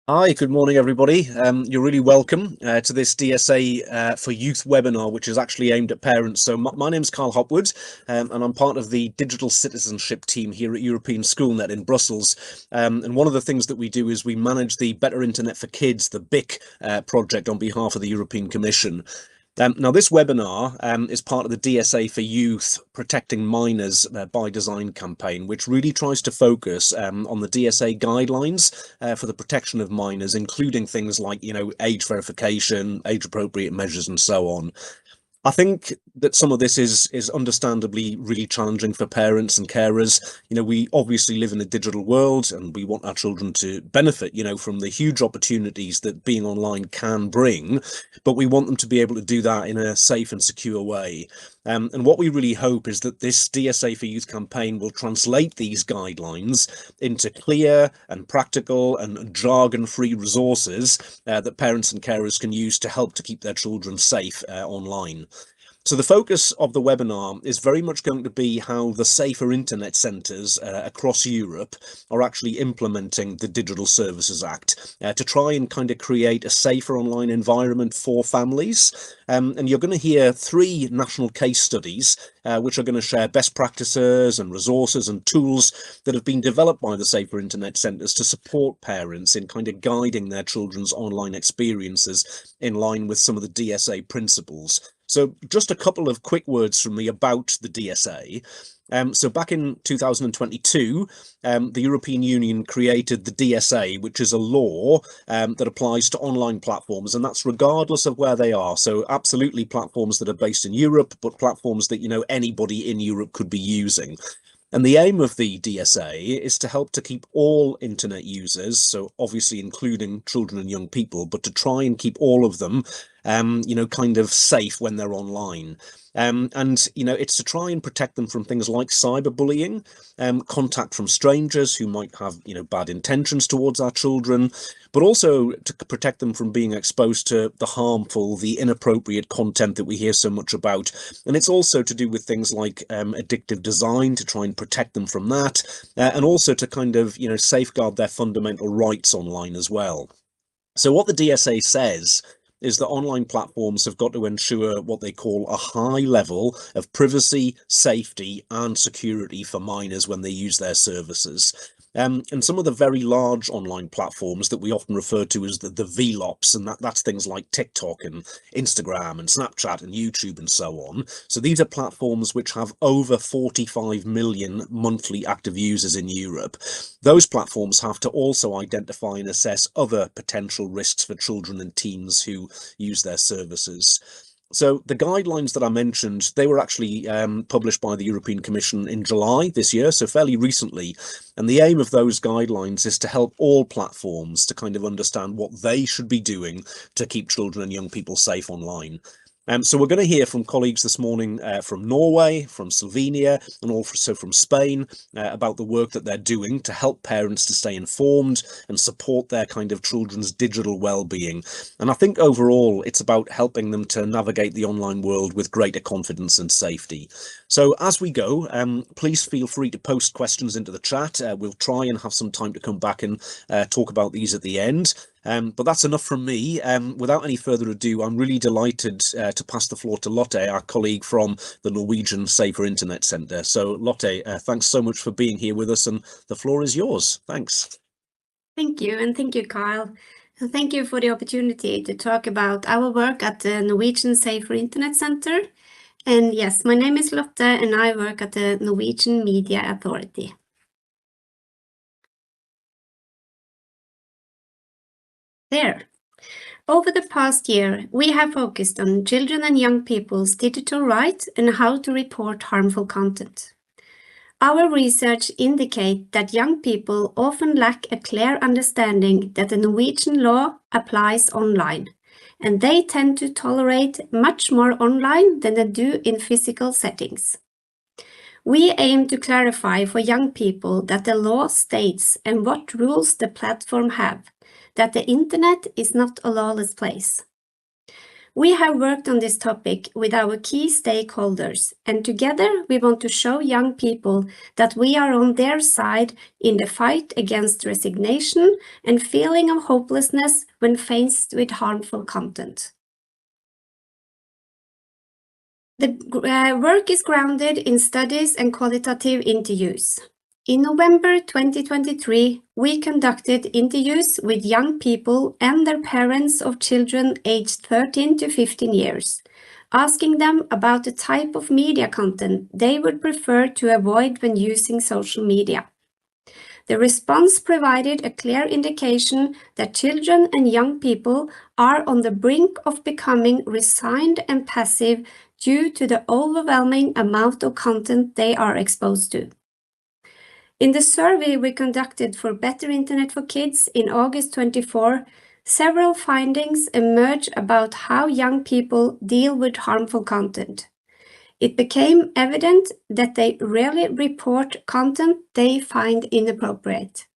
Hi, good morning, everybody. You're really welcome to this DSA for Youth webinar, which is actually aimed at parents. So my name's Carl Hopwood, and I'm part of the digital citizenship team here at European Schoolnet in Brussels. And one of the things that we do is we manage the Better Internet for Kids, the BIC project on behalf of the European Commission. Now, this webinar is part of the DSA for Youth Protecting Minors by Design campaign, which really tries to focus on the DSA guidelines for the protection of minors, including things like, age verification, age-appropriate measures, and so on. I think that some of this is understandably really challenging for parents and carers. We obviously live in a digital world and we want our children to benefit, from the huge opportunities that being online can bring, but we want them to be able to do that in a safe and secure way. And what we really hope is that this DSA for Youth campaign will translate these guidelines into clear and practical and jargon-free resources that parents and carers can use to help to keep their children safe online. So the focus of the webinar is very much going to be how the safer internet centres across Europe are actually implementing the Digital Services Act to try and kind of create a safer online environment for families. And you're going to hear 3 national case studies which are going to share best practices and resources and tools that have been developed by the Safer Internet Centres to support parents in kind of guiding their children's online experiences in line with some of the DSA principles. So just a couple of quick words from me about the DSA. So back in 2022, the European Union created the DSA, which is a law that applies to online platforms, and that's regardless of where they are. So absolutely platforms that are based in Europe, but platforms that, anybody in Europe could be using. And the aim of the DSA is to help to keep all internet users, so obviously including children and young people, but to try and keep all of them, kind of safe when they're online. It's to try and protect them from things like cyberbullying, contact from strangers who might have, bad intentions towards our children, but also to protect them from being exposed to the harmful, the inappropriate content that we hear so much about. And it's also to do with things like addictive design, to try and protect them from that, and also to kind of, safeguard their fundamental rights online as well. So what the DSA says is that online platforms have got to ensure what they call a high level of privacy, safety, and security for minors when they use their services. And some of the very large online platforms that we often refer to as the VLOPs, and that's things like TikTok and Instagram and Snapchat and YouTube and so on. So these are platforms which have over 45 million monthly active users in Europe. Those platforms have to also identify and assess other potential risks for children and teens who use their services. So the guidelines that I mentioned, they were actually published by the European Commission in July this year, so fairly recently. And the aim of those guidelines is to help all platforms to kind of understand what they should be doing to keep children and young people safe online. So we're going to hear from colleagues this morning from Norway, from Slovenia, and also from Spain about the work that they're doing to help parents to stay informed and support their kind of children's digital well-being. And I think overall, it's about helping them to navigate the online world with greater confidence and safety. So as we go, please feel free to post questions into the chat. We'll try and have some time to come back and talk about these at the end. But that's enough from me. Without any further ado, I'm really delighted to pass the floor to Lotte, our colleague from the Norwegian Safer Internet Centre. So Lotte, thanks so much for being here with us, and the floor is yours. Thanks. Thank you, and thank you, Carl. And thank you for the opportunity to talk about our work at the Norwegian Safer Internet Centre. And yes, my name is Lotte, and I work at the Norwegian Media Authority. There. Over the past year, we have focused on children and young people's digital rights and how to report harmful content. Our research indicates that young people often lack a clear understanding that the Norwegian law applies online, and they tend to tolerate much more online than they do in physical settings. We aim to clarify for young people that the law states and what rules the platform have, that the internet is not a lawless place. We have worked on this topic with our key stakeholders, and together we want to show young people that we are on their side in the fight against resignation and feeling of hopelessness when faced with harmful content. The work is grounded in studies and qualitative interviews. In November 2023, we conducted interviews with young people and their parents of children aged 13 to 15 years, asking them about the type of media content they would prefer to avoid when using social media. The response provided a clear indication that children and young people are on the brink of becoming resigned and passive due to the overwhelming amount of content they are exposed to. In the survey we conducted for Better Internet for Kids in August 24, several findings emerged about how young people deal with harmful content. It became evident that they rarely report content they find inappropriate.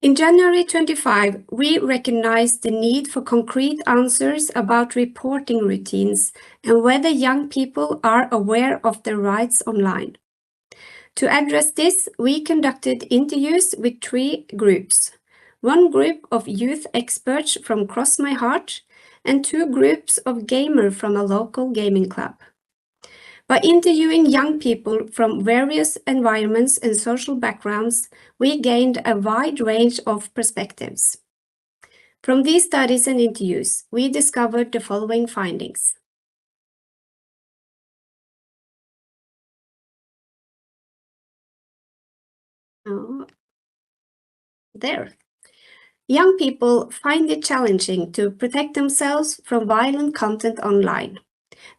In January 25, we recognized the need for concrete answers about reporting routines and whether young people are aware of their rights online. To address this, we conducted interviews with 3 groups. One group of youth experts from Cross My Heart and 2 groups of gamers from a local gaming club. By interviewing young people from various environments and social backgrounds, we gained a wide range of perspectives. From these studies and interviews, we discovered the following findings. Young people find it challenging to protect themselves from violent content online.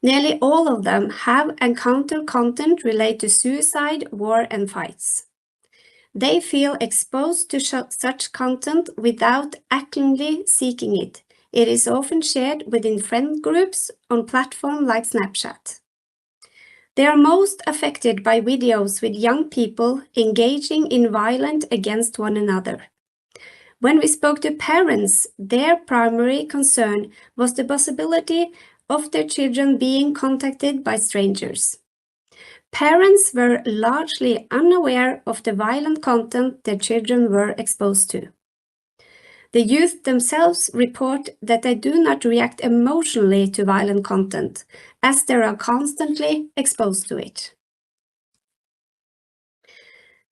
Nearly all of them have encountered content related to suicide, war, and fights. They feel exposed to such content without actively seeking it. It is often shared within friend groups on platforms like Snapchat. They are most affected by videos with young people engaging in violence against one another. When we spoke to parents, their primary concern was the possibility of their children being contacted by strangers. Parents were largely unaware of the violent content their children were exposed to. The youth themselves report that they do not react emotionally to violent content, as they are constantly exposed to it.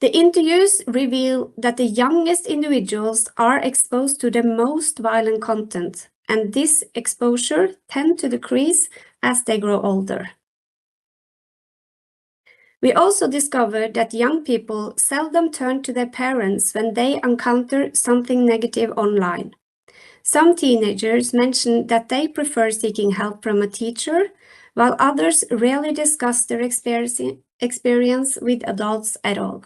The interviews reveal that the youngest individuals are exposed to the most violent content, and this exposure tends to decrease as they grow older. We also discovered that young people seldom turn to their parents when they encounter something negative online. Some teenagers mention that they prefer seeking help from a teacher, while others rarely discuss their experience with adults at all.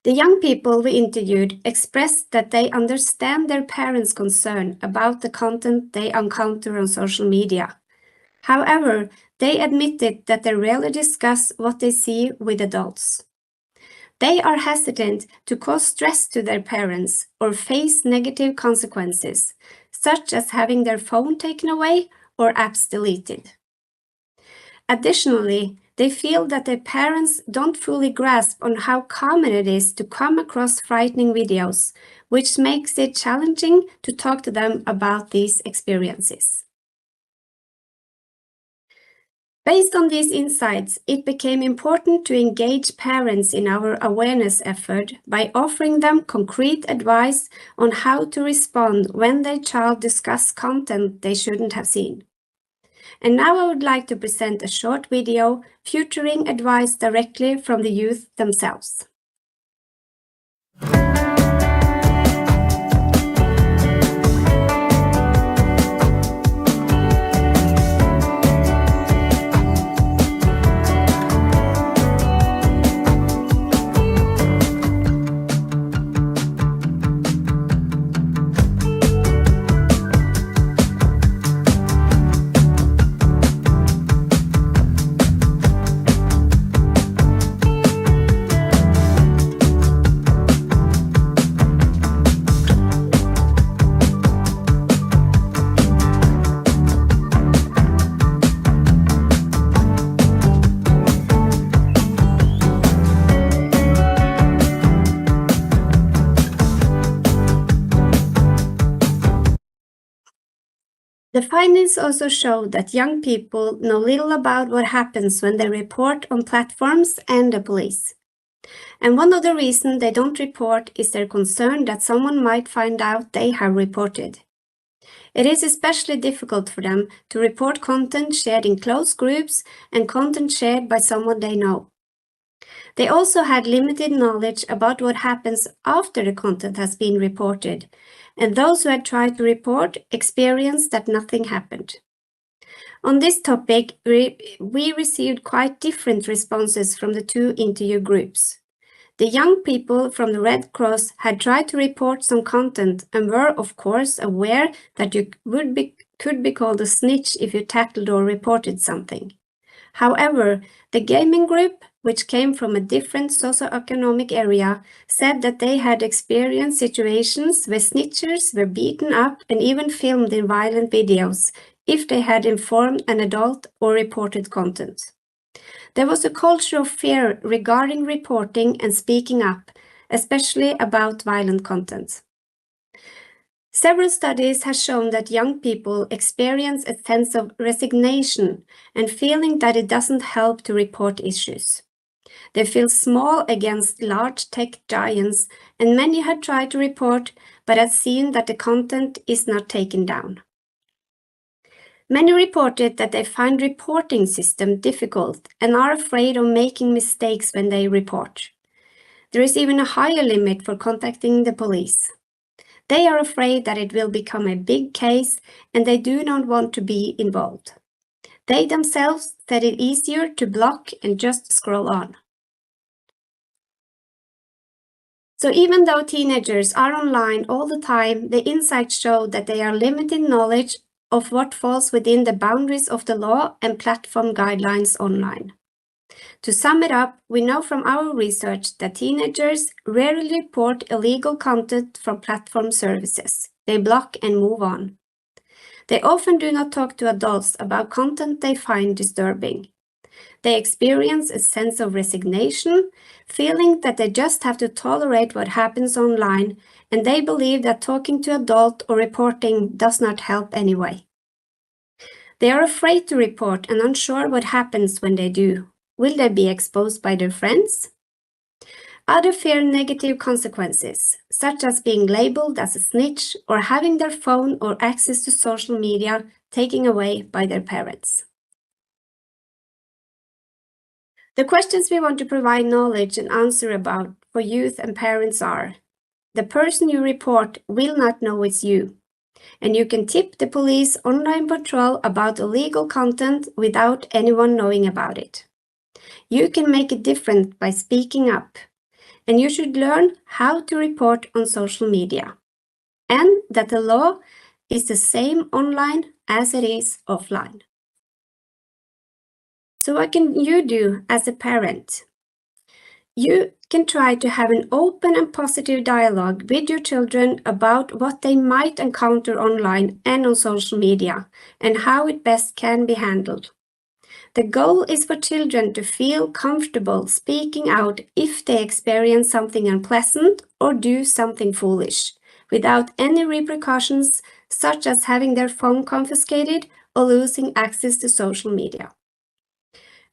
The young people we interviewed expressed that they understand their parents' concern about the content they encounter on social media. However, they admitted that they rarely discuss what they see with adults. They are hesitant to cause stress to their parents or face negative consequences, such as having their phone taken away or apps deleted. Additionally, they feel that their parents don't fully grasp on how common it is to come across frightening videos, which makes it challenging to talk to them about these experiences. Based on these insights, it became important to engage parents in our awareness effort by offering them concrete advice on how to respond when their child discusses content they shouldn't have seen. And now I would like to present a short video featuring advice directly from the youth themselves. The findings also show that young people know little about what happens when they report on platforms and the police. And one of the reasons they don't report is their concern that someone might find out they have reported. It is especially difficult for them to report content shared in closed groups and content shared by someone they know. They also had limited knowledge about what happens after the content has been reported, and those who had tried to report experienced that nothing happened. On this topic, we received quite different responses from the two interview groups. The young people from the Red Cross had tried to report some content and were, of course, aware that you could be called a snitch if you tackled or reported something. However, the gaming group, which came from a different socioeconomic area, said that they had experienced situations where snitchers were beaten up and even filmed in violent videos if they had informed an adult or reported content. There was a culture of fear regarding reporting and speaking up, especially about violent content. Several studies have shown that young people experience a sense of resignation and feeling that it doesn't help to report issues. They feel small against large tech giants, and many had tried to report but had seen that the content is not taken down. Many reported that they find reporting system difficult and are afraid of making mistakes when they report. There is even a higher limit for contacting the police. They are afraid that it will become a big case and they do not want to be involved. They themselves said it easier to block and just scroll on. So even though teenagers are online all the time, the insights show that they are limited knowledge of what falls within the boundaries of the law and platform guidelines online. To sum it up, we know from our research that teenagers rarely report illegal content from platform services. They block and move on. They often do not talk to adults about content they find disturbing. They experience a sense of resignation, feeling that they just have to tolerate what happens online, and they believe that talking to adult or reporting does not help anyway. They are afraid to report and unsure what happens when they do. Will they be exposed by their friends? Others fear negative consequences, such as being labeled as a snitch or having their phone or access to social media taken away by their parents. The questions we want to provide knowledge and answer about for youth and parents are: the person you report will not know it's you, and you can tip the police online patrol about illegal content without anyone knowing about it. You can make a difference by speaking up, and you should learn how to report on social media, and that the law is the same online as it is offline. So what can you do as a parent? You can try to have an open and positive dialogue with your children about what they might encounter online and on social media and how it best can be handled. The goal is for children to feel comfortable speaking out if they experience something unpleasant or do something foolish, without any repercussions such as having their phone confiscated or losing access to social media.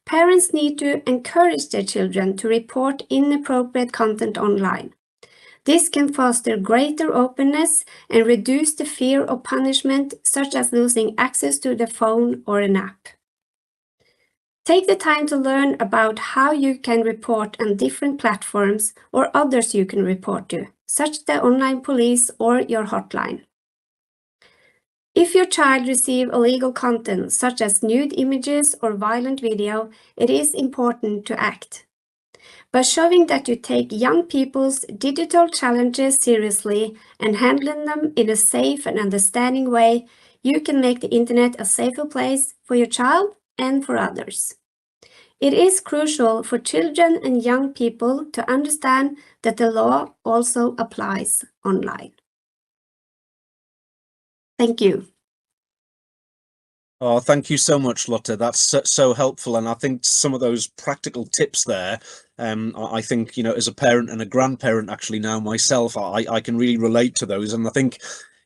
Parents need to encourage their children to report inappropriate content online. This can foster greater openness and reduce the fear of punishment, such as losing access to the phone or an app. Take the time to learn about how you can report on different platforms or others you can report to, such as the online police or your hotline. If your child receives illegal content, such as nude images or violent video, it is important to act. By showing that you take young people's digital challenges seriously and handling them in a safe and understanding way, you can make the internet a safer place for your child and for others. It is crucial for children and young people to understand that the law also applies online. Thank you. Oh, thank you so much, Lotte. That's so helpful. And I think some of those practical tips there, I think, as a parent and a grandparent actually now myself, I can really relate to those. And I think,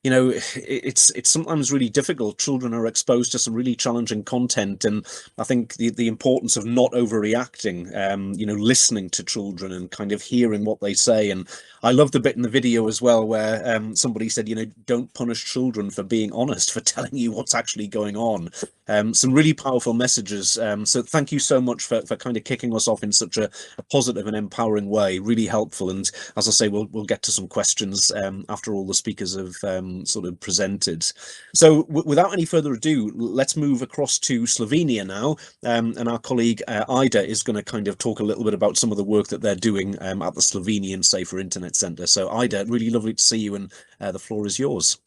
you know, it's sometimes really difficult. Children are exposed to some really challenging content, and I think the importance of not overreacting, you know, listening to children and kind of hearing what they say. And I love the bit in the video as well where somebody said, you know, don't punish children for being honest, for telling you what's actually going on. Some really powerful messages. So thank you so much for kind of kicking us off in such a positive and empowering way. Really helpful. And as I say, we'll get to some questions after all the speakers have sort of presented. So without any further ado, let's move across to Slovenia now. And our colleague Ida is going to kind of talk a little bit about some of the work that they're doing at the Slovenian Safer Internet Centre. So Ida, really lovely to see you, and the floor is yours.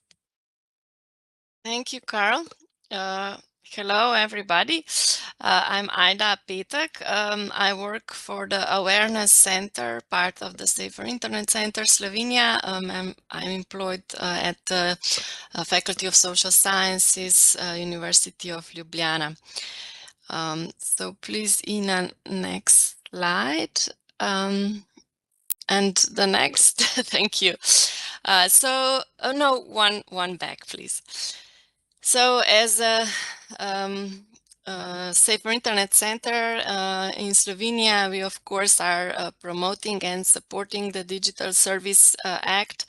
Thank you, Carl. Hello, everybody. I'm Ida Petak. I work for the Awareness Center, part of the Safer Internet Center Slovenia. I'm employed at the Faculty of Social Sciences, University of Ljubljana. So please, in a next slide. And the next, thank you. No, one back, please. So as a Safer Internet Center in Slovenia, we of course are promoting and supporting the Digital Service Act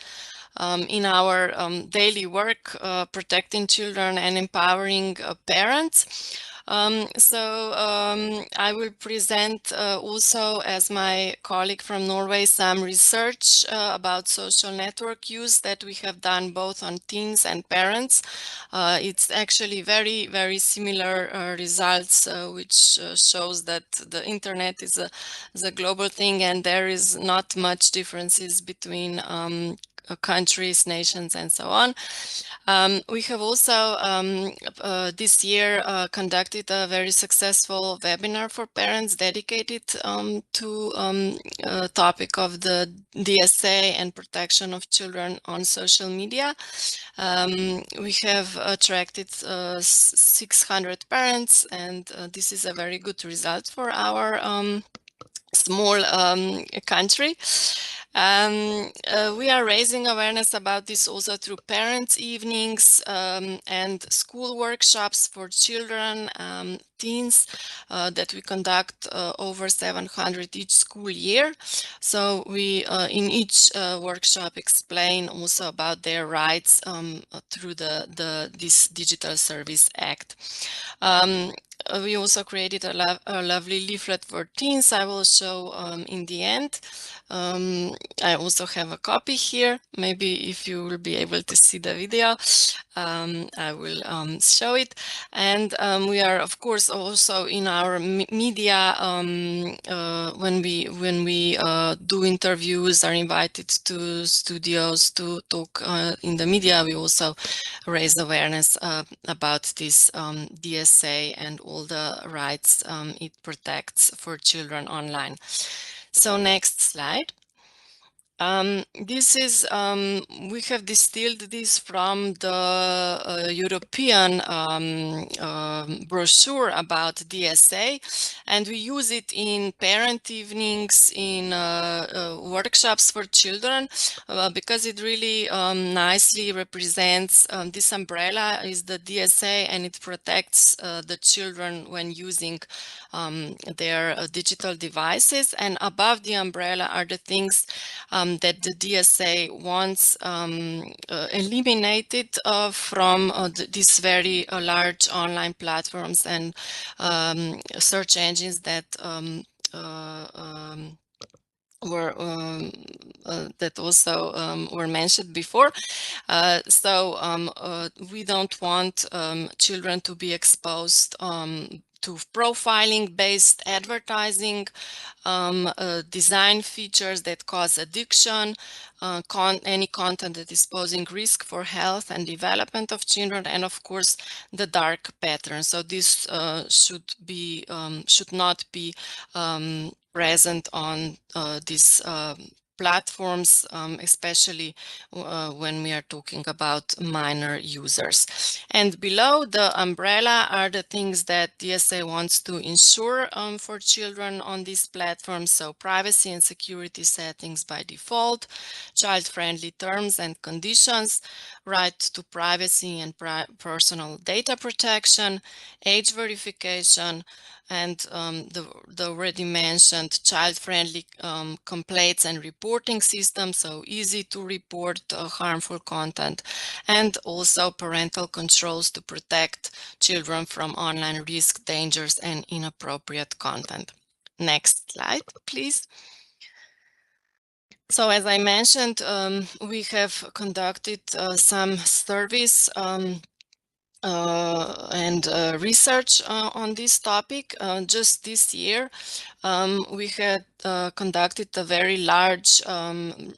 in our daily work, protecting children and empowering parents. I will present also, as my colleague from Norway, some research about social network use that we have done both on teens and parents. It's actually very, very similar results, which shows that the internet is a global thing, and there is not much differences between countries, nations, and so on. We have also this year conducted a very successful webinar for parents dedicated to topic of the DSA and protection of children on social media. We have attracted 600 parents, and this is a very good result for our small country. We are raising awareness about this also through parents' evenings and school workshops for children, teens that we conduct over 700 each school year. So we in each workshop explain also about their rights through this Digital Service Act. We also created a lovely leaflet for teens I will show in the end. I also have a copy here. Maybe if you will be able to see the video, I will show it. And we are, of course, also in our media, when we do interviews, are invited to studios to talk in the media, we also raise awareness about this DSA and all the rights it protects for children online. So next slide. This is, we have distilled this from the European brochure about DSA, and we use it in parent evenings, in workshops for children, because it really nicely represents this umbrella is the DSA, and it protects the children when using their digital devices. And above the umbrella are the things that the DSA wants eliminated from these very large online platforms and search engines that that also were mentioned before. We don't want children to be exposed to profiling-based advertising, design features that cause addiction, any content that is posing risk for health and development of children, and of course the dark patterns. So this should not be present on these platforms, especially when we are talking about minor users. And below the umbrella are the things that DSA wants to ensure for children on these platforms. So privacy and security settings by default, child-friendly terms and conditions, right to privacy and personal data protection, age verification, and the already mentioned child-friendly complaints and reporting system, so easy to report harmful content, and also parental controls to protect children from online risk, dangers, and inappropriate content. Next slide, please. So as I mentioned, we have conducted some surveys and research on this topic. Just this year, we had conducted a very large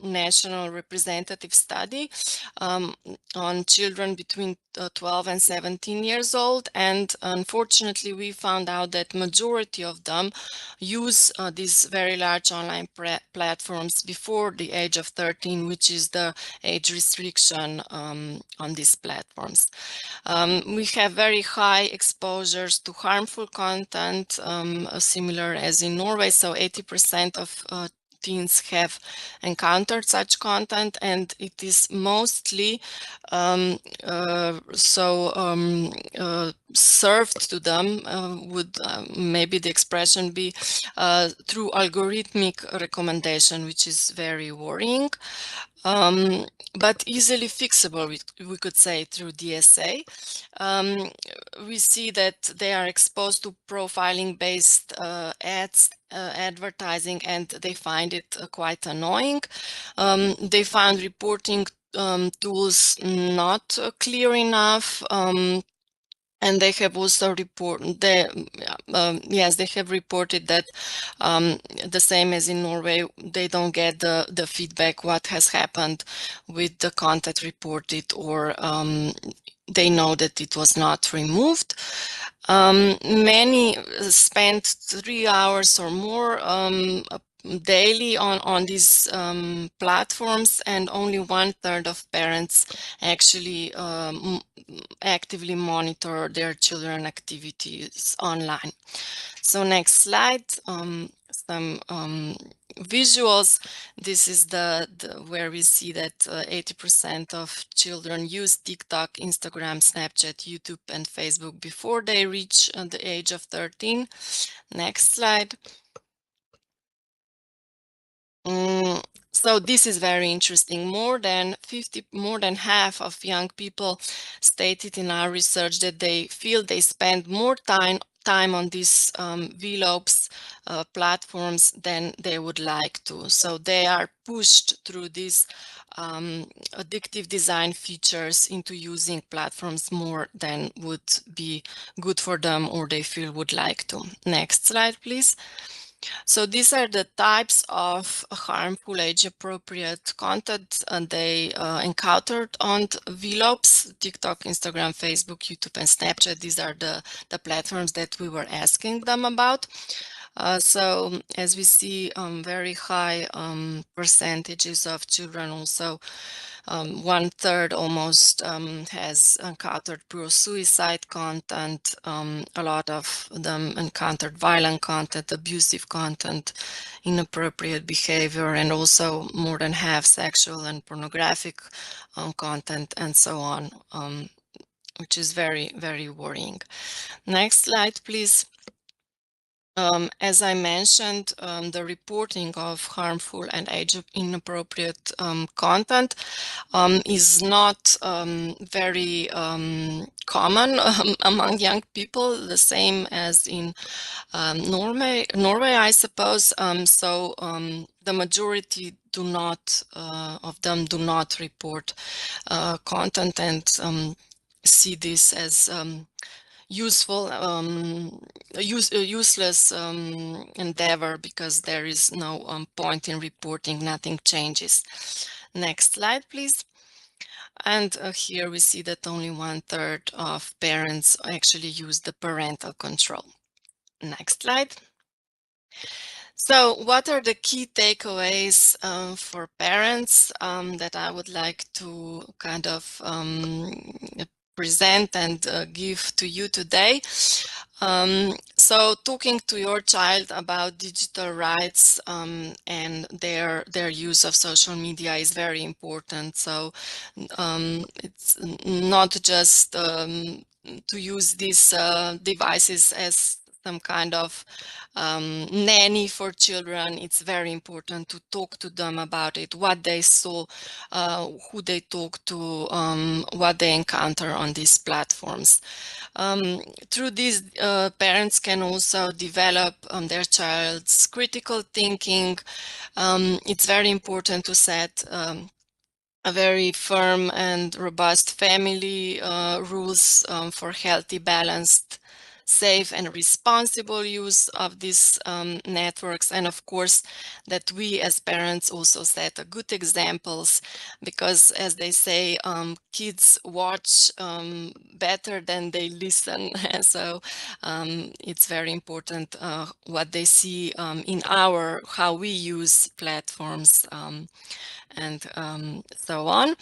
national representative study on children between 12 and 17 years old, and unfortunately we found out that majority of them use these very large online platforms before the age of 13, which is the age restriction on these platforms. We have very high exposures to harmful content, similar as in Norway, so 80% of teens have encountered such content, and it is mostly served to them would maybe the expression be through algorithmic recommendation, which is very worrying. But easily fixable, we could say, through DSA. We see that they are exposed to profiling-based ads, advertising, and they find it quite annoying. They found reporting tools not clear enough. And they have also reported they have reported that the same as in Norway, they don't get the feedback what has happened with the content reported, or they know that it was not removed. Many spend 3 hours or more daily on these platforms, and only 1/3 of parents actually actively monitor their children activities online. So next slide, some visuals. This is the where we see that 80% of children use TikTok, Instagram, Snapchat, YouTube, and Facebook before they reach the age of 13. Next slide. So this is very interesting. More than half of young people stated in our research that they feel they spend more time on these VLOPs platforms than they would like to. So they are pushed through these addictive design features into using platforms more than would be good for them or they feel would like to. Next slide, please. So these are the types of harmful age-appropriate content they encountered on VLOPs, TikTok, Instagram, Facebook, YouTube, and Snapchat. These are the platforms that we were asking them about. So as we see, very high percentages of children, also 1/3 almost has encountered pro-suicide content. A lot of them encountered violent content, abusive content, inappropriate behavior, and also more than half sexual and pornographic content, and so on, which is very, very worrying. Next slide, please. As I mentioned, the reporting of harmful and age-inappropriate content is not very common among young people, the same as in Norway, I suppose. So the majority do not of them do not report content and see this as useful, useless endeavor, because there is no point in reporting, nothing changes. Next slide, please. And here we see that only 1/3 of parents actually use the parental control. Next slide. So what are the key takeaways for parents that I would like to kind of present and give to you today? So talking to your child about digital rights and their use of social media is very important. So it's not just to use these devices as some kind of nanny for children. It's very important to talk to them about it, what they saw, who they talk to, what they encounter on these platforms. Through these, parents can also develop their child's critical thinking. It's very important to set a very firm and robust family rules for healthy, balanced, safe and responsible use of these networks, and of course that we as parents also set good examples, because as they say, kids watch better than they listen. So it's very important what they see in how we use platforms and so on.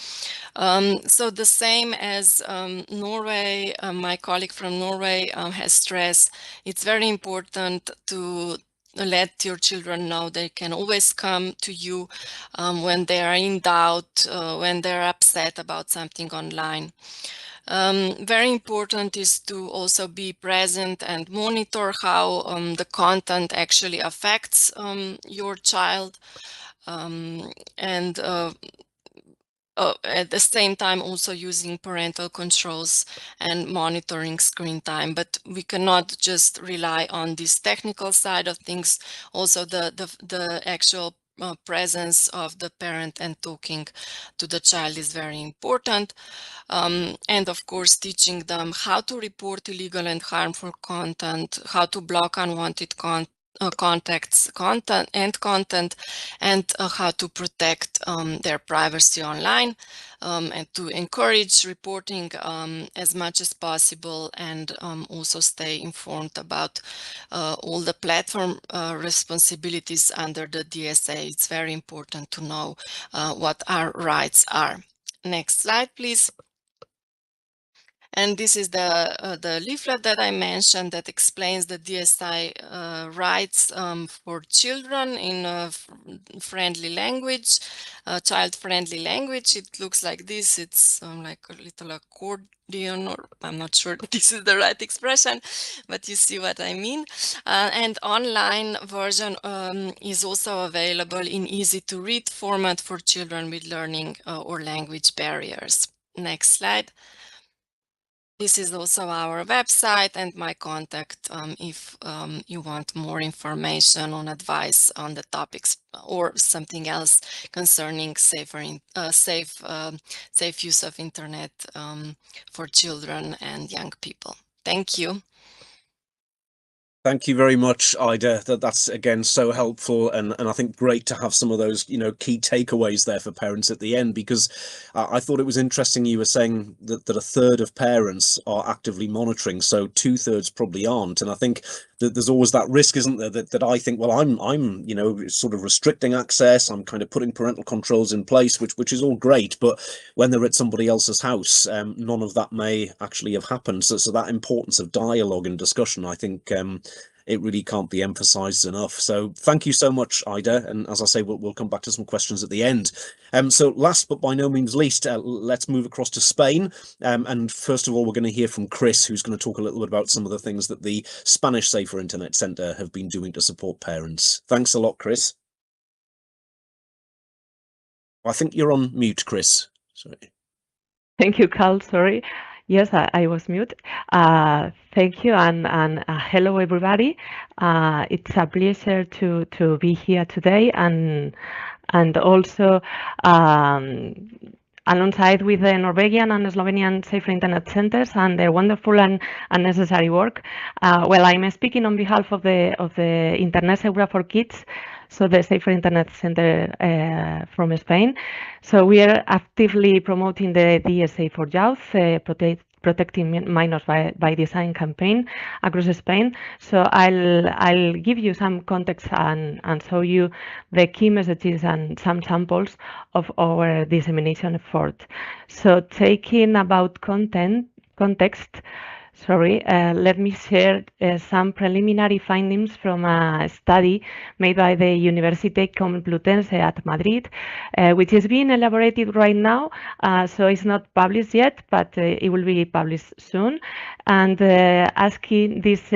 So the same as Norway, my colleague from Norway has stressed, it's very important to let your children know they can always come to you when they are in doubt, when they're upset about something online. Very important is to also be present and monitor how the content actually affects your child. And at the same time also using parental controls and monitoring screen time. But we cannot just rely on this technical side of things. Also the actual presence of the parent and talking to the child is very important. And of course, teaching them how to report illegal and harmful content, how to block unwanted content, and how to protect their privacy online, and to encourage reporting as much as possible, and also stay informed about all the platform responsibilities under the DSA. It's very important to know what our rights are. Next slide, please. And this is the leaflet that I mentioned that explains the DSA rights for children in a friendly language, child-friendly language. It looks like this. It's like a little accordion, or I'm not sure this is the right expression, but you see what I mean. And online version is also available in easy-to-read format for children with learning or language barriers. Next slide. This is also our website and my contact if you want more information on advice on the topics or something else concerning safe use of internet for children and young people. Thank you. Thank you very much, Ida. That's again so helpful, and I think great to have some of those key takeaways there for parents at the end, because I thought it was interesting you were saying that a third of parents are actively monitoring, so 2/3 probably aren't, and I think that there's always that risk, isn't there, that I think, well, I'm sort of restricting access, I'm kind of putting parental controls in place, which is all great, but when they're at somebody else's house, none of that may actually have happened. So that importance of dialogue and discussion, I think it really can't be emphasized enough. So thank you so much, Ida. And as I say, we'll come back to some questions at the end. So last but by no means least, let's move across to Spain. And first of all, we're going to hear from Chris, who's going to talk a little bit about some of the things that the Spanish Safer Internet Centre have been doing to support parents. Thanks a lot, Chris. I think you're on mute, Chris. Sorry. Thank you, Carl. Sorry. Yes, I was mute. Thank you, and hello, everybody. It's a pleasure to be here today, and also alongside with the Norwegian and Slovenian Safer Internet Centers and their wonderful and necessary work. Well, I'm speaking on behalf of the Internet Segura for Kids, so the Safer Internet Center from Spain. So we are actively promoting the DSA for youth, Protecting Minors by Design campaign across Spain. So I'll give you some context and show you the key messages and some samples of our dissemination effort. So taking about context, let me share some preliminary findings from a study made by the Université Complutense at Madrid, which is being elaborated right now, so it's not published yet, but it will be published soon. And asking this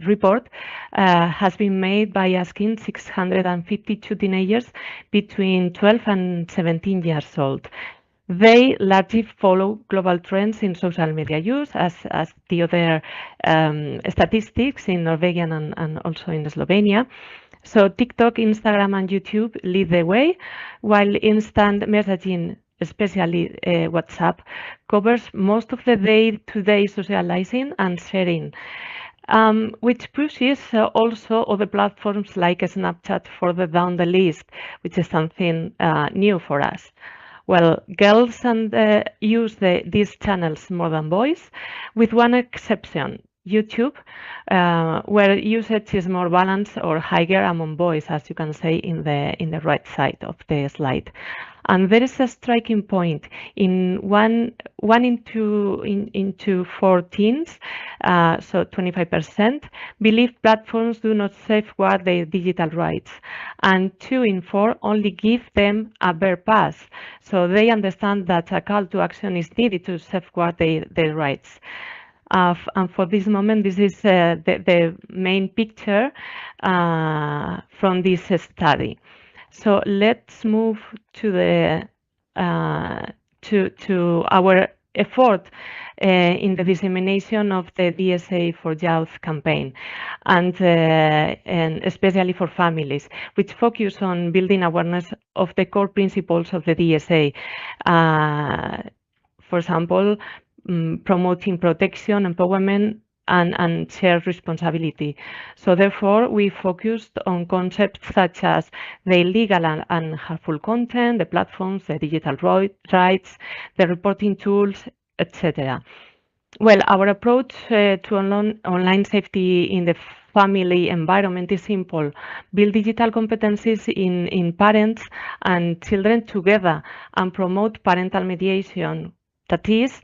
report has been made by asking 652 teenagers between 12 and 17 years old. They largely follow global trends in social media use, as the other statistics in Norwegian and also in Slovenia. So TikTok, Instagram, and YouTube lead the way, while instant messaging, especially WhatsApp, covers most of the day-to-day socializing and sharing, which pushes also other platforms like Snapchat further down the list, which is something new for us. Well, girls use these channels more than boys, with one exception, YouTube, where usage is more balanced or higher among boys, as you can see in the right side of the slide. And there is a striking point. In one into 4 teens, so 25%, believe platforms do not safeguard their digital rights, and 2 in 4 only give them a bare pass. So they understand that a call to action is needed to safeguard their rights. And for this moment, this is the main picture from this study. So let's move to the to our effort in the dissemination of the DSA for Youth campaign, and especially for families, which focus on building awareness of the core principles of the DSA. For example, promoting protection, empowerment, and shared responsibility. So therefore, we focused on concepts such as the illegal and harmful content, the platforms, the digital rights, the reporting tools, etc. Well, our approach to online safety in the family environment is simple. Build digital competencies in parents and children together and promote parental mediation. That is,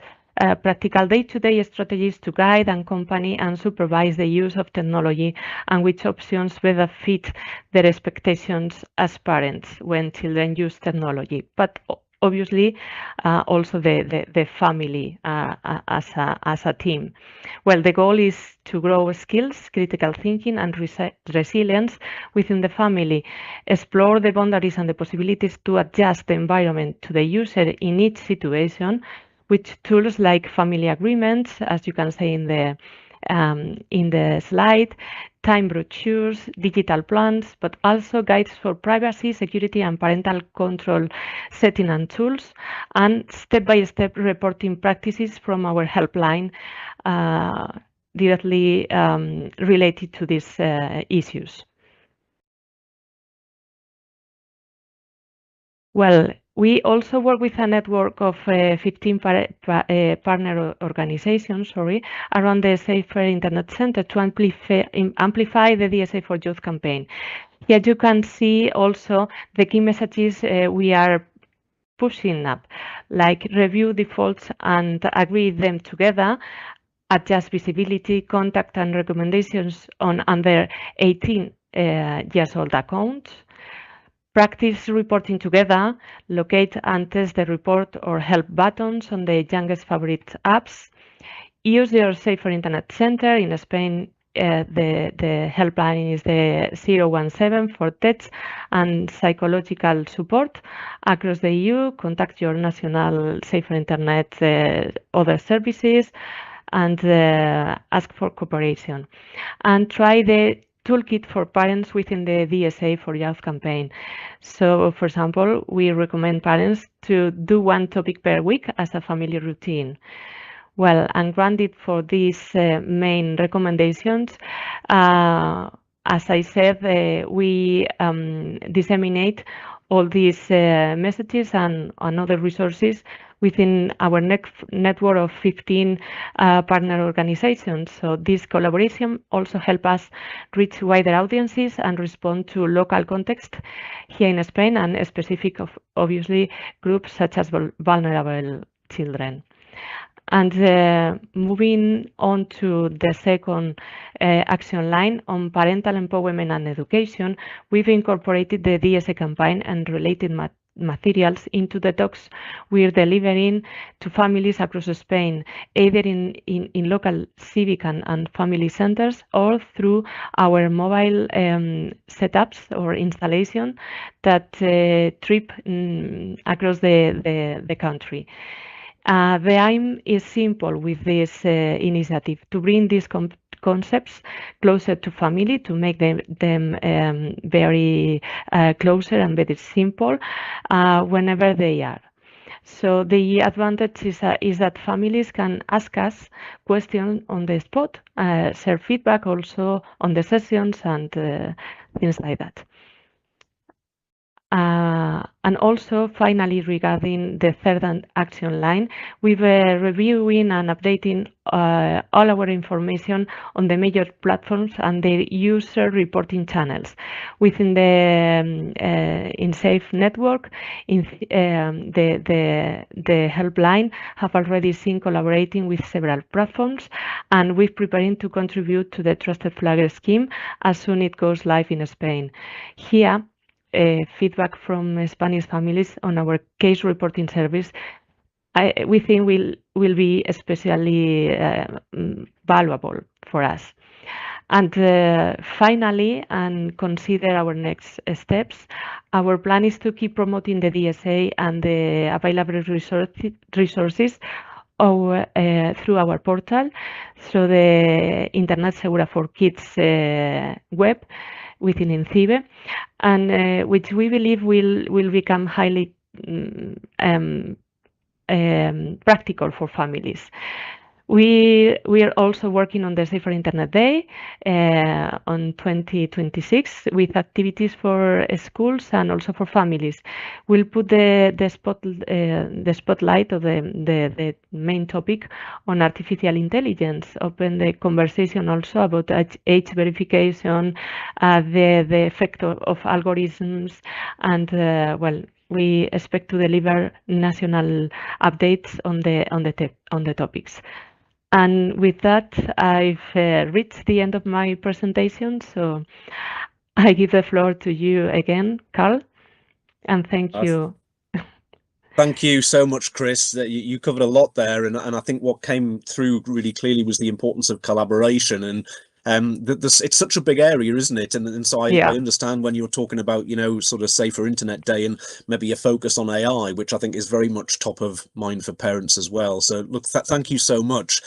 practical day-to-day strategies to guide, accompany, and supervise the use of technology and which options better fit their expectations as parents when children use technology. But obviously, also the family as a team. Well, the goal is to grow skills, critical thinking, and resilience within the family, explore the boundaries and the possibilities to adjust the environment to the user in each situation, with tools like family agreements, as you can see in the slide, time brochures, digital plans, but also guides for privacy, security, and parental control setting and tools, and step-by-step reporting practices from our helpline directly related to these issues. Well, we also work with a network of 15 partner organizations around the Safer Internet Center to amplify the DSA for Youth campaign. Here you can see also the key messages we are pushing up, like review defaults and agree them together, adjust visibility, contact and recommendations on under 18 years old accounts, practice reporting together, locate and test the report or help buttons on the youngest favorite apps, use your Safer Internet Center. In Spain, the helpline is the 017 for tech and psychological support. Across the EU, contact your national Safer Internet other services and ask for cooperation. And try the toolkit for parents within the DSA for Youth campaign. So, for example, we recommend parents to do one topic per week as a family routine. Well, and granted for these main recommendations, as I said, we disseminate all these messages and other resources within our network of 15 partner organizations. So this collaboration also helps us reach wider audiences and respond to local context here in Spain, and specific of obviously groups such as vulnerable children. And moving on to the second action line on parental empowerment and education, we've incorporated the DSA campaign and related materials into the talks we're delivering to families across Spain, either in local civic and family centers or through our mobile setups or installation that trip across the country. The aim is simple with this initiative, to bring these concepts closer to family, to make them very closer and very simple whenever they are. So the advantage is that families can ask us questions on the spot, share feedback also on the sessions and things like that. And also, finally, regarding the third action line, we've reviewing and updating all our information on the major platforms and their user reporting channels. Within the InSafe network, the helpline have already seen collaborating with several platforms, and we're preparing to contribute to the Trusted Flagger scheme as soon as it goes live in Spain. Here, feedback from Spanish families on our case reporting service, we think will be especially valuable for us. And finally, and consider our next steps, our plan is to keep promoting the DSA and the available resources through our portal, through the Internet Segura for Kids web within INCIBE, and which we believe will become highly practical for families. We are also working on the Safer Internet Day on 2026 with activities for schools and also for families. We'll put the spotlight of the main topic on artificial intelligence, open the conversation also about age verification, the effect of algorithms, and well, we expect to deliver national updates on the topics. And with that, I've reached the end of my presentation, so I give the floor to you again, Carl, and thank you. Thank you so much, Chris. You covered a lot there, and I think what came through really clearly was the importance of collaboration. And it's such a big area, isn't it? And so I understand when you're talking about, you know, sort of Safer Internet Day and maybe a focus on AI, which I think is very much top of mind for parents as well. So look, thank you so much.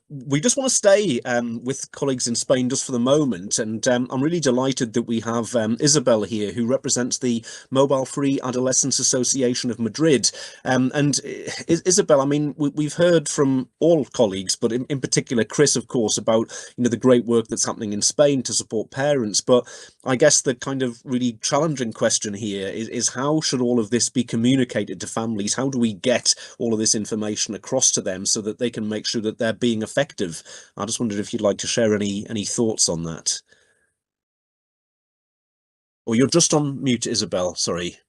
We just want to stay with colleagues in Spain just for the moment, and I'm really delighted that we have Isabel here, who represents the Mobile Free Adolescents Association of Madrid. And Isabel, I mean, we've heard from all colleagues, but in particular Chris, of course, about, you know, the great work that's happening in Spain to support parents. But I guess the kind of really challenging question here is how should all of this be communicated to families? How do we get all of this information across to them so that they can make sure that they're being effective? I just wondered if you'd like to share any thoughts on that. Or you're just on mute, Isabel, sorry.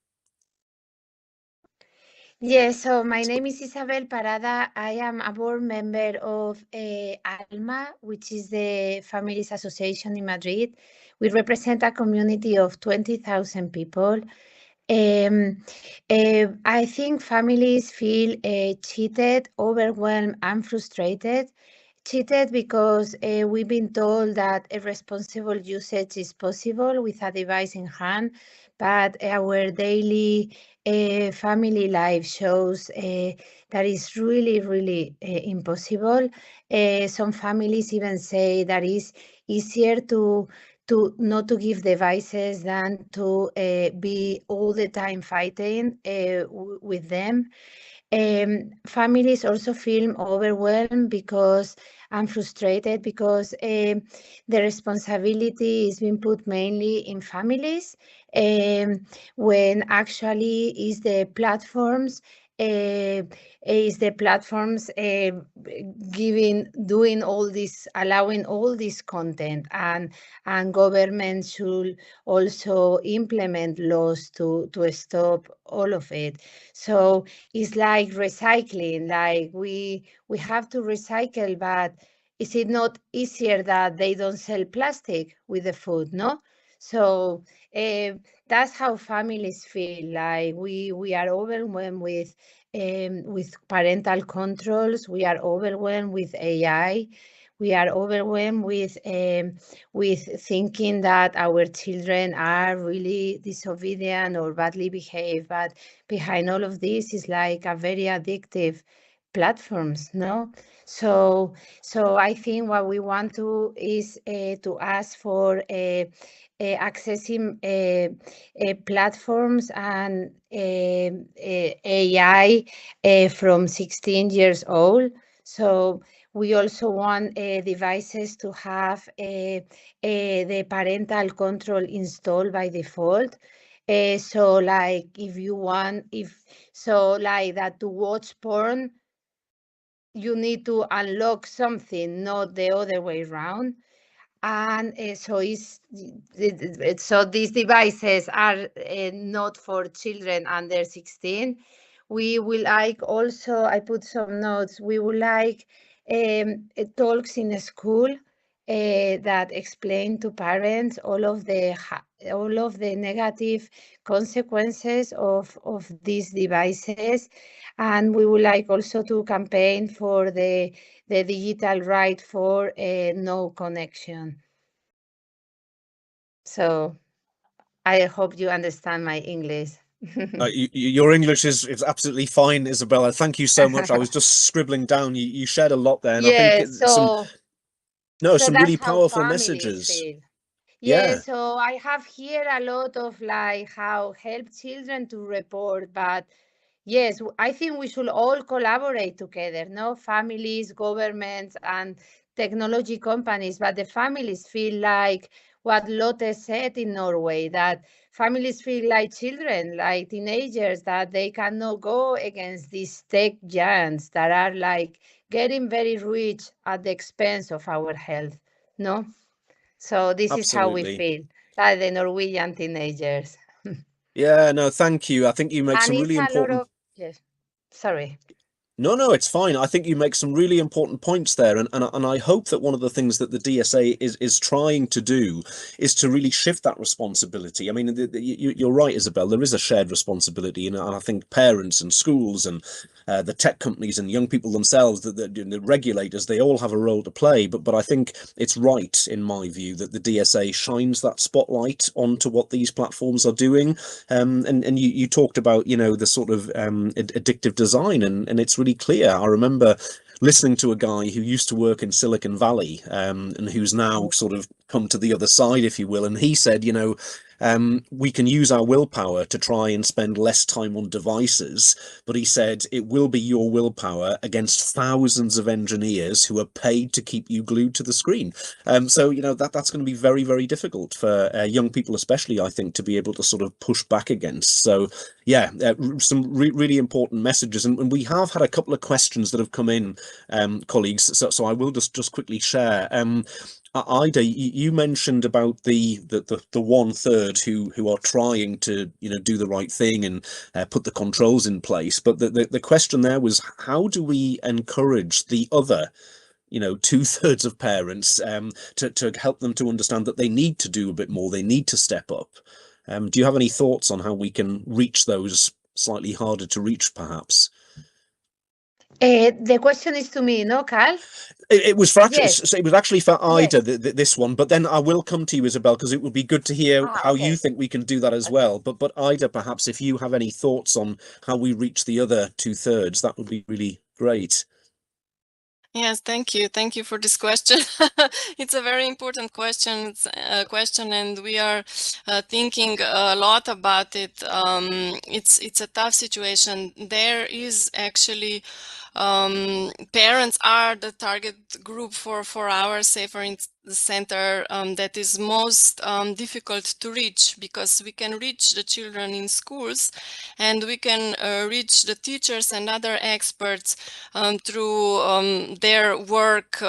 Yes, so my name is Isabel Parada. I am a board member of ALMA, which is the Families Association in Madrid. We represent a community of 20,000 people. I think families feel cheated, overwhelmed, and frustrated. Cheated because we've been told that a responsible usage is possible with a device in hand, but our daily family life shows that is really impossible. Some families even say that it's easier to not to give devices than to be all the time fighting with them. Families also feel overwhelmed because I'm frustrated because the responsibility is being put mainly in families when actually is the platforms is the platforms doing all this, allowing all this content, and government should also implement laws to stop all of it. So it's like recycling, like we have to recycle, but is it not easier that they don't sell plastic with the food, no? So that's how families feel. Like we are overwhelmed with parental controls. We are overwhelmed with AI. We are overwhelmed with thinking that our children are really disobedient or badly behaved. But behind all of this is like a very addictive platforms, no? So I think what we want to is to ask for accessing platforms and AI from 16 years old. So we also want devices to have the parental control installed by default. So like if you want, like that to watch porn, you need to unlock something, not the other way around. And so these devices are not for children under 16. We will like also, I put some notes, we would like talks in a school that explain to parents all of the negative consequences of these devices. And we would like also to campaign for the digital right for no connection. So I hope you understand my English. Your English is absolutely fine, Isabella. Thank you so much. I was just scribbling down. You shared a lot there, and I think it's some really that's how powerful families messages. feel. Yeah. So I have here a lot of like how help children to report, but yes, I think we should all collaborate together, no? Families, governments, and technology companies, but the families feel like what Lotte said in Norway, that families feel like children, like teenagers, that they cannot go against these tech giants that are like getting very rich at the expense of our health, no? So this is how we feel, like the Norwegian teenagers. Yeah, no, thank you. I think you make And some really important. Yes, sorry. No, it's fine. I think you make some really important points there, and I hope that one of the things that the DSA is trying to do is to really shift that responsibility. I mean, you're right, Isabel. There is a shared responsibility, and I think parents and schools and the tech companies and young people themselves, the regulators, they all have a role to play. But I think it's right, in my view, that the DSA shines that spotlight onto what these platforms are doing. And you talked about, the sort of addictive design, and it's really clear. I remember listening to a guy who used to work in Silicon Valley, and who's now sort of come to the other side, if you will, and he said, we can use our willpower to try and spend less time on devices, but he said it will be your willpower against thousands of engineers who are paid to keep you glued to the screen. So that's going to be very, very difficult for young people, especially, I think, to be able to sort of push back against. So yeah, some really important messages, and we have had a couple of questions that have come in, colleagues. So I will just quickly share. Ida, you mentioned about the 1/3 who are trying to do the right thing and put the controls in place, but the question there was, how do we encourage the other 2/3 of parents to help them to understand that they need to do a bit more, they need to step up? Do you have any thoughts on how we can reach those slightly harder to reach, perhaps? The question is to me, no, Carl? It was for actually, Yes. so it was actually for Ida, Yes. this one, but then I will come to you, Isabel, because it would be good to hear how you think we can do that as well. But Ida, perhaps if you have any thoughts on how we reach the other 2/3, that would be really great. Yes, thank you. Thank you for this question. It's a very important question. It's a question, and we are thinking a lot about it. It's a tough situation. There is actually parents are the target group for our Safer in the Center that is most difficult to reach, because we can reach the children in schools and we can reach the teachers and other experts through their work,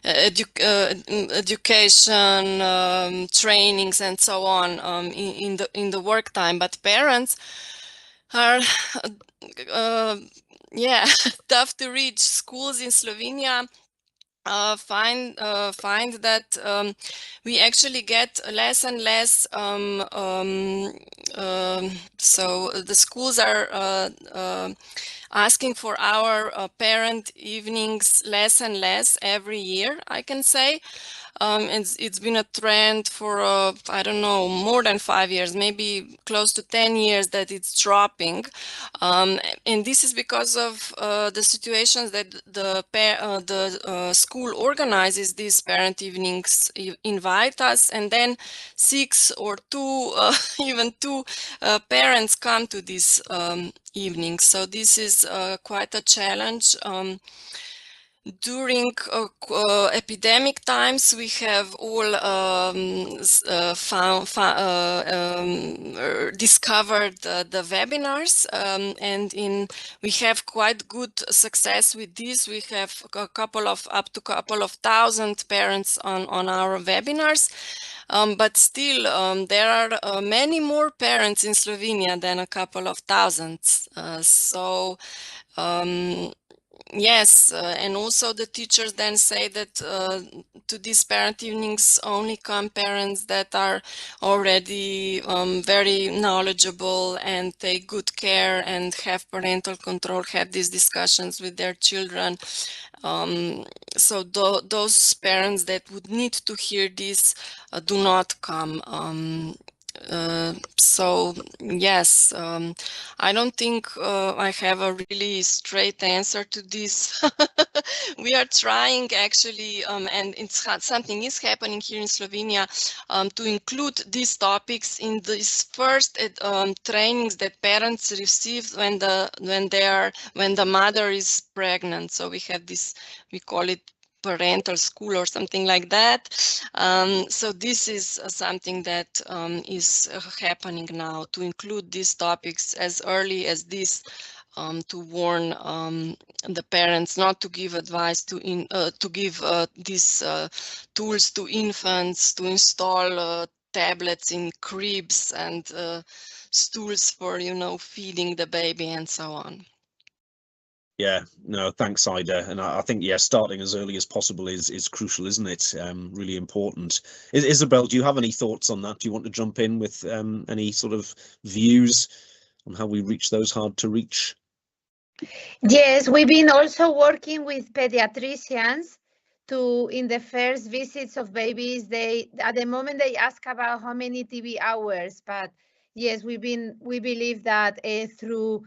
education, trainings and so on in the work time. But parents are yeah, tough to reach. Schools in Slovenia find that we actually get less and less. So the schools are asking for our parent evenings less and less every year, I can say. It's been a trend for, I don't know, more than 5 years, maybe close to 10 years that it's dropping. And this is because of the situations that the school organizes these parent evenings, invite us, and then 6 or 2, even 2 parents come to this evening. So this is quite a challenge. During epidemic times, we have all discovered the webinars, and we have quite good success with this. We have up to couple of thousand parents on our webinars. But still, there are many more parents in Slovenia than a couple of thousands. Yes, and also the teachers then say that to these parent evenings only come parents that are already very knowledgeable and take good care and have parental control, have these discussions with their children. So those parents that would need to hear this do not come. So yes, I don't think I have a really straight answer to this. We are trying actually, and something is happening here in Slovenia, to include these topics in these first trainings that parents receive when the mother is pregnant. So we have this, we call it parental school or something like that. So this is something that is happening now, to include these topics as early as this, to warn the parents not to give advice to give these tools to infants, to install tablets in cribs and stools for, feeding the baby and so on. Yeah, no, thanks, Ida. And I think, yeah, starting as early as possible is crucial, isn't it? Really important. Isabel, do you have any thoughts on that? Do you want to jump in with any sort of views on how we reach those hard to reach? Yes, we've been also working with pediatricians in the first visits of babies. At the moment they ask about how many TV hours, but yes, we believe that through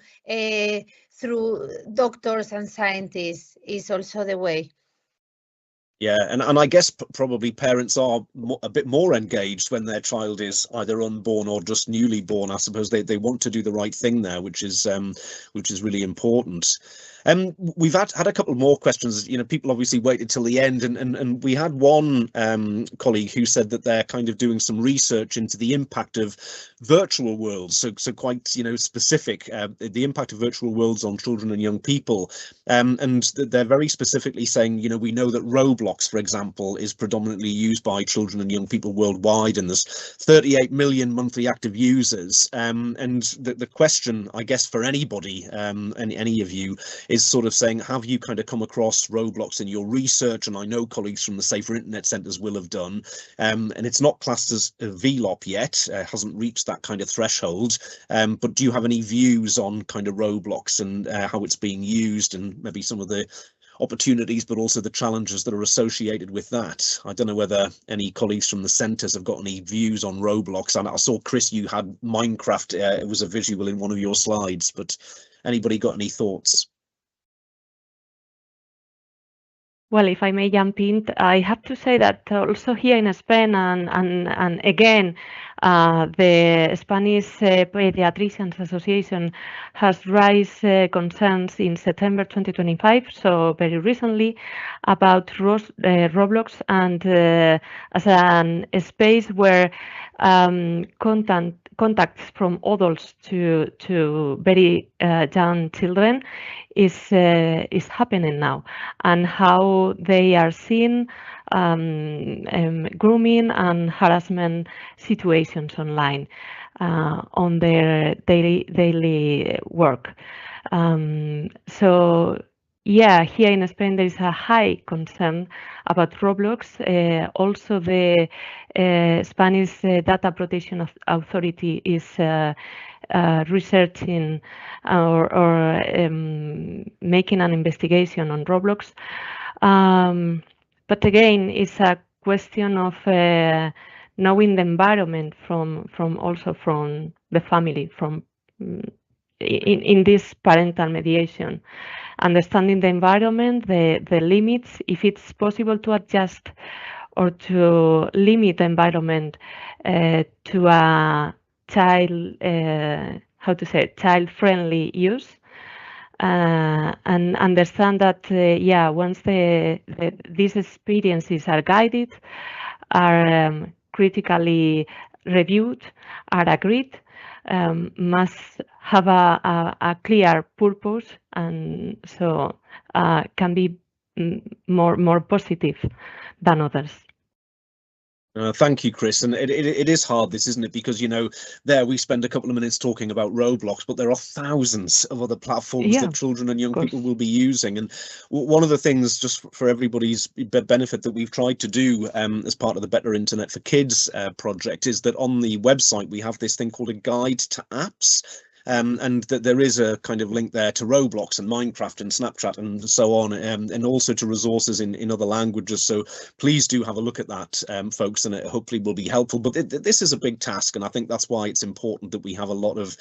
doctors and scientists is also the way. Yeah, and I guess probably parents are a bit more engaged when their child is either unborn or just newly born. I suppose they want to do the right thing there, which is really important. We've had a couple more questions. People obviously waited till the end, and we had one colleague who said that they're kind of doing some research into the impact of virtual worlds. So quite specific, the impact of virtual worlds on children and young people. And they're very specifically saying, we know that Roblox, for example, is predominantly used by children and young people worldwide, and there's 38 million monthly active users. And the question, I guess, for anybody, any of you, is sort of saying, have you kind of come across Roblox in your research? And I know colleagues from the Safer Internet Centres will have done. And it's not classed as a VLOP yet, hasn't reached that kind of threshold. But do you have any views on kind of Roblox and how it's being used, and maybe some of the opportunities, but also the challenges that are associated with that? I don't know whether any colleagues from the centres have got any views on Roblox. And I saw, Chris, you had Minecraft. It was a visual in one of your slides, but anybody got any thoughts? Well, if I may jump in, I have to say that also here in Spain, and again, the Spanish Pediatricians Association has raised concerns in September 2025, so very recently, about Roblox and as a space where contacts from adults to very young children is happening now, and how they are seeing grooming and harassment situations online on their daily work. So yeah, here in Spain there is a high concern about Roblox. Also, the Spanish Data Protection Authority is researching or making an investigation on Roblox. But again, it's a question of knowing the environment from the family, from in this parental mediation, understanding the environment, the limits, if it's possible to adjust or to limit the environment to a child-friendly use, and understand that once these experiences are guided, are critically reviewed, are agreed, must have a clear purpose, and so can be more positive than others. Thank you, Chris. And it is hard, this, isn't it? Because, there we spend a couple of minutes talking about Roblox, but there are thousands of other platforms that children and young people will be using. And one of the things, just for everybody's benefit, that we've tried to do as part of the Better Internet for Kids project is that on the website, we have this thing called a guide to apps. And that there is a kind of link there to Roblox and Minecraft and Snapchat and so on, and also to resources in other languages. So please do have a look at that, folks, and it hopefully will be helpful. But this is a big task, and I think that's why it's important that we have a lot of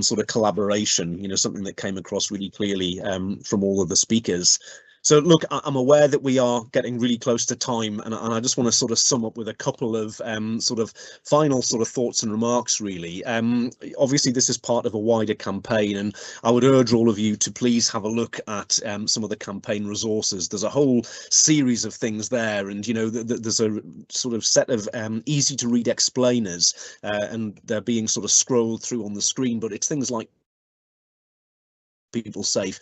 sort of collaboration, something that came across really clearly from all of the speakers. So look, I'm aware that we are getting really close to time, and I just want to sort of sum up with a couple of sort of final sort of thoughts and remarks, really. Obviously, this is part of a wider campaign, and I would urge all of you to please have a look at some of the campaign resources. There's a whole series of things there, and there's a sort of set of easy to read explainers, and they're being sort of scrolled through on the screen, but it's things like people safe.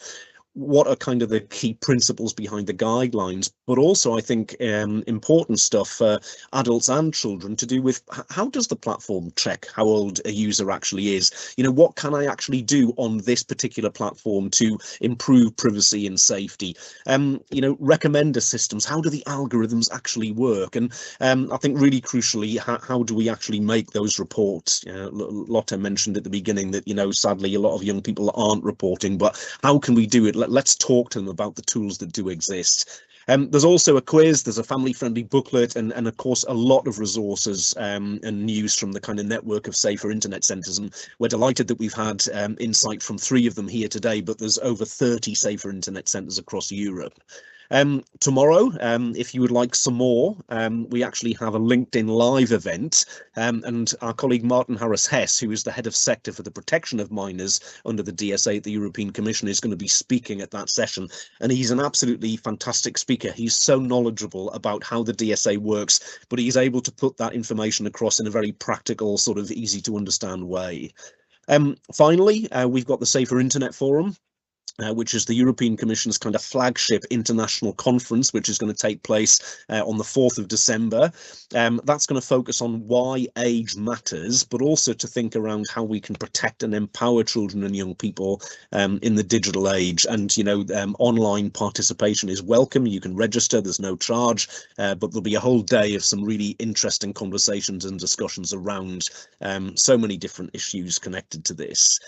What are kind of the key principles behind the guidelines, but also I think important stuff for adults and children to do with how does the platform check how old a user actually is? What can I actually do on this particular platform to improve privacy and safety? Recommender systems, how do the algorithms actually work? And I think really crucially, how do we actually make those reports? Lotte mentioned at the beginning that, sadly, a lot of young people aren't reporting, but how can we do it? Let's talk to them about the tools that do exist. There's also a quiz, there's a family-friendly booklet, and of course a lot of resources and news from the kind of network of safer internet centres, and we're delighted that we've had insight from 3 of them here today, but there's over 30 safer internet centres across Europe. Tomorrow, if you would like some more, we actually have a LinkedIn Live event, and our colleague Martin Harris-Hess, who is the head of sector for the protection of minors under the DSA at the European Commission, is going to be speaking at that session, and he's an absolutely fantastic speaker. He's so knowledgeable about how the DSA works, but he's able to put that information across in a very practical, sort of easy to understand way. Finally, we've got the Safer Internet Forum, which is the European Commission's kind of flagship international conference, which is going to take place on the 4th of December. That's going to focus on why age matters, but also to think around how we can protect and empower children and young people in the digital age. And, online participation is welcome. You can register, there's no charge, but there'll be a whole day of some really interesting conversations and discussions around so many different issues connected to this.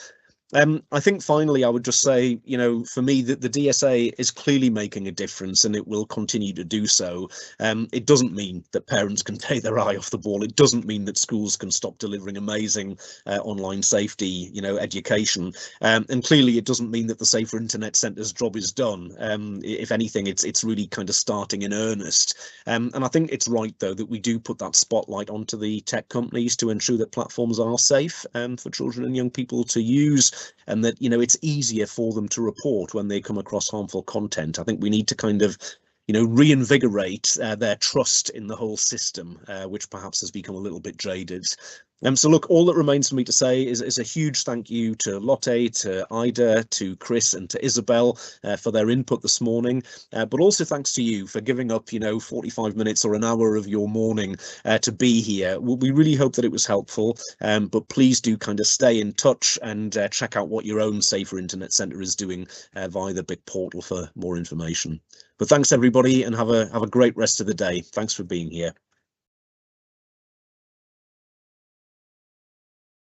I think finally I would just say, you know, for me that the DSA is clearly making a difference and it will continue to do so. It doesn't mean that parents can take their eye off the ball. It doesn't mean that schools can stop delivering amazing online safety, you know, education. And clearly it doesn't mean that the Safer Internet Centre's job is done. If anything, it's really kind of starting in earnest. And I think it's right, though, that we do put that spotlight onto the tech companies to ensure that platforms are safe for children and young people to use, and that, you know, it's easier for them to report when they come across harmful content. I think we need to kind of, you know, reinvigorate their trust in the whole system, which perhaps has become a little bit jaded. So look, all that remains for me to say is a huge thank you to Lotte, to Ida, to Chris and to Isabel for their input this morning, but also thanks to you for giving up, you know, 45 minutes or an hour of your morning to be here. We really hope that it was helpful, but please do kind of stay in touch and check out what your own Safer Internet Centre is doing via the big portal for more information. But thanks everybody, and have a great rest of the day. Thanks for being here.